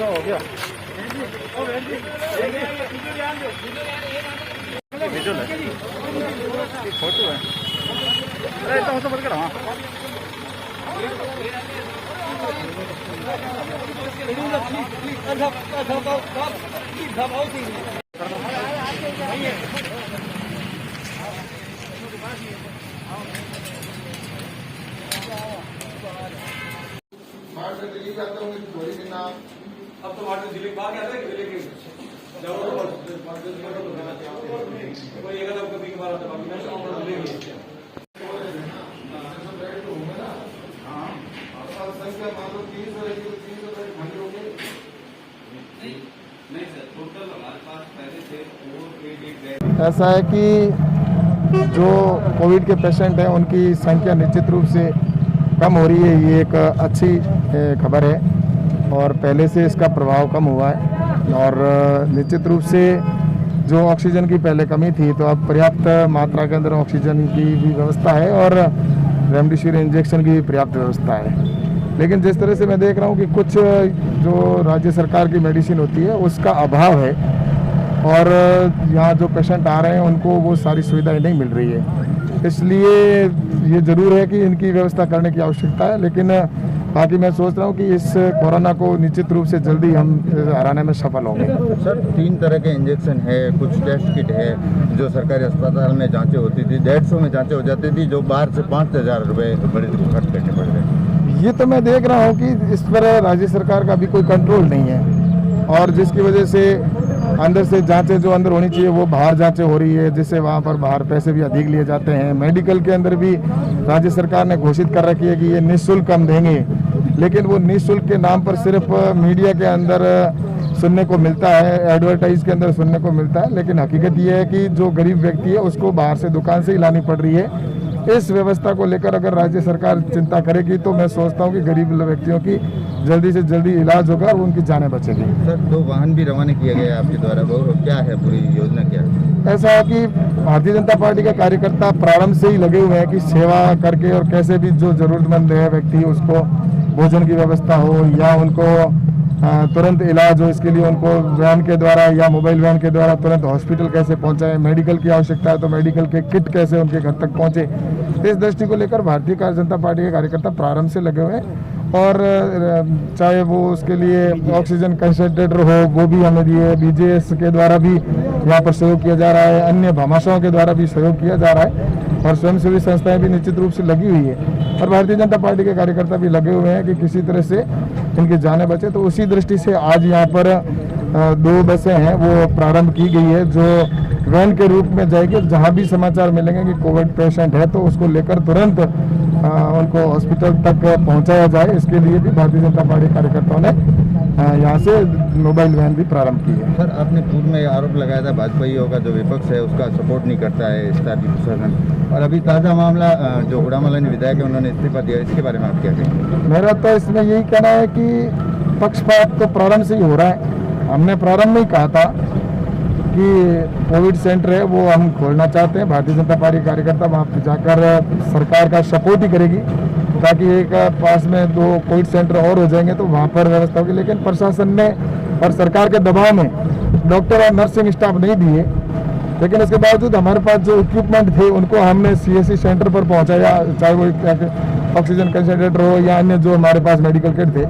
हो गया फोटो है। अरे तो बंद करो। दिल्ली जाते होंगे थोड़ी दिन आप अब तो वाटर दिल्ली बाहर क्या है दिल्ली के कोई एक आधा कभी बार आता बाकी मैं और दिल्ली में हां और संख्या मान लो 300 है तो 300 बड़े खंड हो गए नहीं सर टोटल हमारे पास पहले से 488 ऐसा है कि जो कोविड के पेशेंट हैं उनकी संख्या निश्चित रूप से कम हो रही है। ये एक अच्छी खबर है और पहले से इसका प्रभाव कम हुआ है और निश्चित रूप से जो ऑक्सीजन की पहले कमी थी तो अब पर्याप्त मात्रा के अंदर ऑक्सीजन की भी व्यवस्था है और रेमडेसिविर इंजेक्शन की भी पर्याप्त व्यवस्था है। लेकिन जिस तरह से मैं देख रहा हूँ कि कुछ जो राज्य सरकार की मेडिसिन होती है उसका अभाव है और यहाँ जो पेशेंट आ रहे हैं उनको वो सारी सुविधाएं नहीं मिल रही है। इसलिए ये ज़रूर है कि इनकी व्यवस्था करने की आवश्यकता है। लेकिन बाकी मैं सोच रहा हूँ कि इस कोरोना को निश्चित रूप से जल्दी हम हराने में सफल होंगे। सर 3 तरह के इंजेक्शन है, कुछ टेस्ट किट है जो सरकारी अस्पताल में जांचें होती थी 150 में जांचें हो जाती थी जो बाहर से 5,000 रुपये मरीज को खर्च करने पड़ रहे। ये तो मैं देख रहा हूँ कि इस पर राज्य सरकार का भी कोई कंट्रोल नहीं है और जिसकी वजह से अंदर से जांचें जो अंदर होनी चाहिए वो बाहर जांचें हो रही है जिससे वहाँ पर बाहर पैसे भी अधिक लिए जाते हैं। मेडिकल के अंदर भी राज्य सरकार ने घोषित कर रखी है कि ये निःशुल्क हम देंगे, लेकिन वो निःशुल्क के नाम पर सिर्फ मीडिया के अंदर सुनने को मिलता है, एडवर्टाइज के अंदर सुनने को मिलता है। लेकिन हकीकत ये है कि जो गरीब व्यक्ति है उसको बाहर से दुकान से ही लानी पड़ रही है। इस व्यवस्था को लेकर अगर राज्य सरकार चिंता करेगी तो मैं सोचता हूँ कि गरीब व्यक्तियों की जल्दी से जल्दी इलाज होगा और उनकी जानें बचेगी। सर 2 वाहन भी रवाना किया गया है आपके द्वारा, वो क्या है पूरी योजना क्या है? ऐसा है कि भारतीय जनता पार्टी के कार्यकर्ता प्रारंभ से ही लगे हुए हैं कि सेवा करके और कैसे भी जो जरूरतमंद है व्यक्ति उसको भोजन की व्यवस्था हो या उनको तुरंत इलाज हो, इसके लिए उनको वैन के द्वारा या मोबाइल वैन के द्वारा तुरंत हॉस्पिटल कैसे पहुंचाएं, मेडिकल की आवश्यकता है तो मेडिकल के किट कैसे उनके घर तक पहुंचे। इस दृष्टि को लेकर भारतीय जनता पार्टी के कार्यकर्ता प्रारंभ से लगे हुए हैं और चाहे वो उसके लिए ऑक्सीजन कंसंट्रेटर हो वो भी हमें दिए, बीजेएस के द्वारा भी यहाँ पर सहयोग किया जा रहा है, अन्य भामाशाहों के द्वारा भी सहयोग किया जा रहा है और स्वयंसेवी संस्थाएं भी निश्चित रूप से लगी हुई है और भारतीय जनता पार्टी के कार्यकर्ता भी लगे हुए हैं कि किसी तरह से इनकी जानें बचे। तो उसी दृष्टि से आज यहाँ पर 2 बसें हैं वो प्रारंभ की गई है जो वैन के रूप में जाएगी। जहाँ भी समाचार मिलेंगे कि कोविड पेशेंट है तो उसको लेकर तुरंत उनको हॉस्पिटल तक पहुँचाया जाए, इसके लिए भी भारतीय जनता पार्टी कार्यकर्ताओं ने यहाँ से मोबाइल वैन भी प्रारंभ की है। सर आपने पूर्व में आरोप लगाया था भाजपाइयों का जो विपक्ष है उसका सपोर्ट नहीं करता है स्थानीय प्रशासन, और अभी ताज़ा मामला जो हुड़ामलानी विधायक है उन्होंने इस्तीफा दिया, इसके बारे में आप क्या कहेंगे? मेरा तो इसमें यही कहना है कि पक्षपात तो प्रारंभ से ही हो रहा है। हमने प्रारंभ में ही कहा था कि कोविड सेंटर है वो हम खोलना चाहते हैं। भारतीय जनता पार्टी कार्यकर्ता वहाँ पर जाकर सरकार का सपोर्ट ही करेगी ताकि एक पास में 2 कोविड सेंटर और हो जाएंगे तो वहाँ पर व्यवस्था होगी। लेकिन प्रशासन ने और सरकार के दबाव में डॉक्टर और नर्सिंग स्टाफ नहीं दिए, लेकिन इसके बावजूद हमारे पास जो इक्विपमेंट थे उनको हमने CSC सेंटर पर पहुँचाया, चाहे वो ऑक्सीजन कंसंट्रेटर हो या अन्य जो हमारे पास मेडिकल किट थे